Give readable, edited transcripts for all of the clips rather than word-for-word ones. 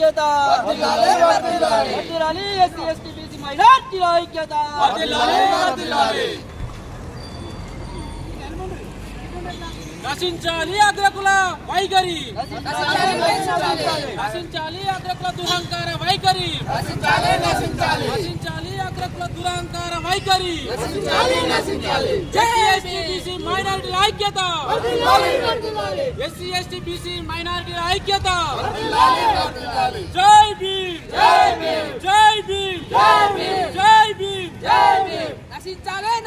ఐక్యత వర్ధిల్లాలి SC ST BC మైనారిటీల ఐక్యత నశించాలి అగ్రకుల వైఖరి నశించాలి అగ్రకుల దురహంకార వైఖరి నశించాలి అగ్రకుల దురహంకార వైఖరి ఎస్సీ బీసీ మైనారిటీల ఐక్యత ఎస్సీ ఎస్టీ బీసీ మైనారిటీల ఐక్యత జై భీమ్ జై భీమ్ జై భీమ్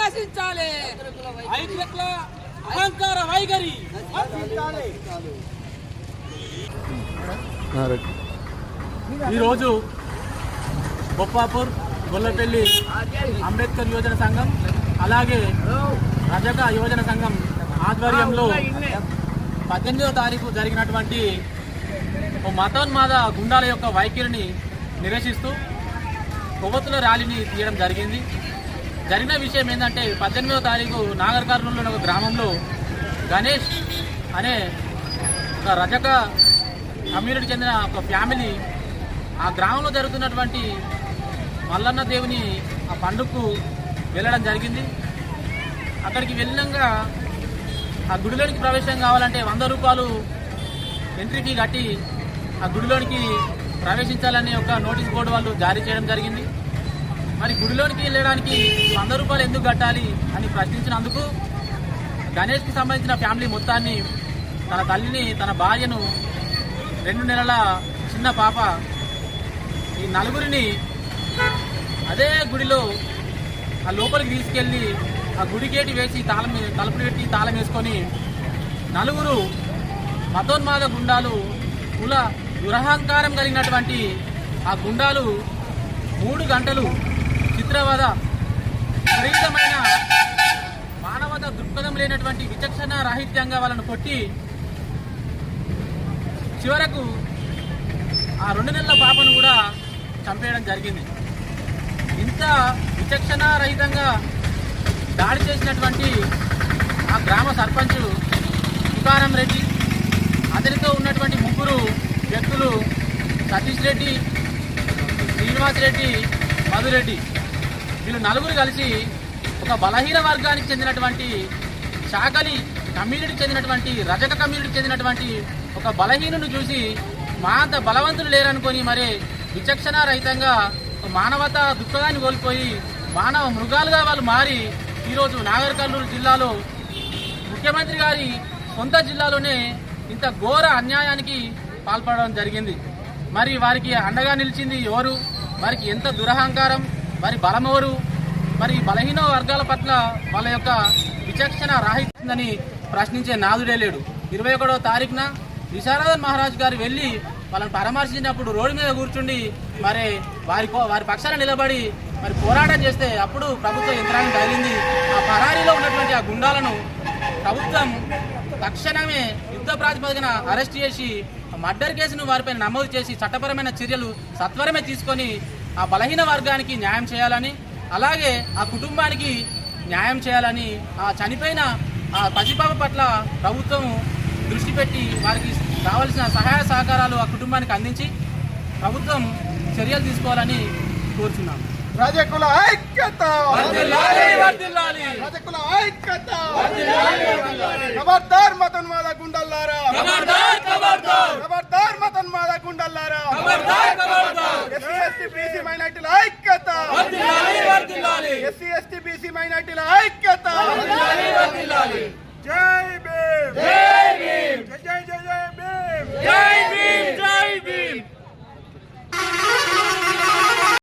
నశించాలి అగ్రకుల అహంకార వైఖరి. ఈరోజు బొప్పాపూర్ గొల్లపల్లి అంబేద్కర్ యువజన సంఘం అలాగే రజక యువజన సంఘం ఆధ్వర్యంలో 18వ తారీఖు జరిగినటువంటి మతోన్మాద గుండాల యొక్క వైఖరిని నిరసిస్తూ కొవ్వొత్తుల ర్యాలీని తీయడం జరిగింది. జరిగిన విషయం ఏంటంటే 18వ తారీఖు నాగర్ కర్నూలులో ఒక గ్రామంలో గణేష్ అనే ఒక రజక కమ్యూనిటీకి చెందిన ఒక ఫ్యామిలీ ఆ గ్రామంలో జరుగుతున్నటువంటి మల్లన్న దేవుని ఆ పండుగకు వెళ్ళడం జరిగింది. అక్కడికి వెళ్ళాక ఆ గుడిలోనికి ప్రవేశం కావాలంటే 100 రూపాయలు ఎంట్రీ ఫీ కట్టి ఆ గుడిలోనికి ప్రవేశించాలని ఒక నోటీస్ బోర్డు వాళ్ళు జారీ చేయడం జరిగింది. మరి గుడిలోనికి వెళ్ళడానికి 100 రూపాయలు ఎందుకు కట్టాలి అని ప్రశ్నించినందుకు గణేష్కి సంబంధించిన ఫ్యామిలీ మొత్తాన్ని, తన తల్లిని, తన భార్యను, 2 నెలల చిన్న పాప, ఈ నలుగురిని అదే గుడిలో ఆ లోపలికి తీసుకెళ్ళి ఆ గుడి గేటు వేసి తలుపులు పెట్టి తాళం వేసుకొని నలుగురు మతోన్మాద గుండాలు, కుల దురహంకారం కలిగినటువంటి ఆ గుండాలు 3 గంటలు చిత్రవద, విపరీతమైన మానవత దృక్పథం లేనటువంటి విచక్షణ రాహిత్యంగా వాళ్ళను కొట్టి చివరకు ఆ 2 నెలల పాపను కూడా చంపేయడం జరిగింది. ఇంత విచక్షణ రహితంగా దాడి చేసినటువంటి ఆ గ్రామ సర్పంచ్ తుకారం రెడ్డి, అతనితో ఉన్నటువంటి 3 వ్యక్తులు సతీష్ రెడ్డి, శ్రీనివాస్ రెడ్డి, మధురెడ్డి, వీళ్ళు 4 కలిసి ఒక బలహీన వర్గానికి చెందినటువంటి శాకలి కమ్యూనిటీకి చెందినటువంటి రజక కమ్యూనిటీకి చెందినటువంటి ఒక బలహీనును చూసి మా అంత బలవంతులు లేరనుకొని మరి విచక్షణ రహితంగా మానవత దుఃఖాన్ని కోల్పోయి మానవ మృగాలుగా వాళ్ళు మారి ఈరోజు నాగర్ కర్నూలు జిల్లాలో ముఖ్యమంత్రి గారి సొంత జిల్లాలోనే ఇంత ఘోర అన్యాయానికి పాల్పడడం జరిగింది. మరి వారికి అండగా నిలిచింది ఎవరు? వారికి ఎంత దురహంకారం, మరి బలం ఎవరు? మరి బలహీన వర్గాల పట్ల వాళ్ళ యొక్క విచక్షణ రాహిత్యందని ప్రశ్నించే నాదుడే లేడు. 21వ తారీఖున విశారదన్ మహారాజ్ గారు వెళ్ళి వాళ్ళని పరామర్శించినప్పుడు రోడ్డు మీద కూర్చుండి మరి వారి పక్షాన నిలబడి మరి పోరాటం చేస్తే అప్పుడు ప్రభుత్వ యంత్రాంగం తగిలింది. ఆ పరారీలో ఉన్నటువంటి ఆ గుండాలను ప్రభుత్వం తక్షణమే యుద్ధ ప్రాతిపదికన అరెస్ట్ చేసి మర్డర్ కేసును వారిపై నమోదు చేసి చట్టపరమైన చర్యలు సత్వరమే తీసుకొని ఆ బలహీన వర్గానికి న్యాయం చేయాలని, అలాగే ఆ కుటుంబానికి న్యాయం చేయాలని, ఆ చనిపోయిన ఆ పసిపాప పట్ల ప్రభుత్వం దృష్టి పెట్టి వారికి కావలసిన సహాయ సహకారాలు ఆ కుటుంబానికి అందించి ప్రభుత్వం చర్యలు తీసుకోవాలని కోరుచున్నాం. రజకుల ఐక్యత, రజకుల ఐక్యత, ఖబర్దార్ మతోన్మాద గుండల్లారా, ఖబర్దార్ మతోన్మాద గుండల్లారా, ఎస్సీ ఎస్టీ బీసీ మైనారిటీల ఐక్యత, ఎస్సీ ఎస్టీ బీసీ మైనారిటీల ఐక్యత. జై భీమ్.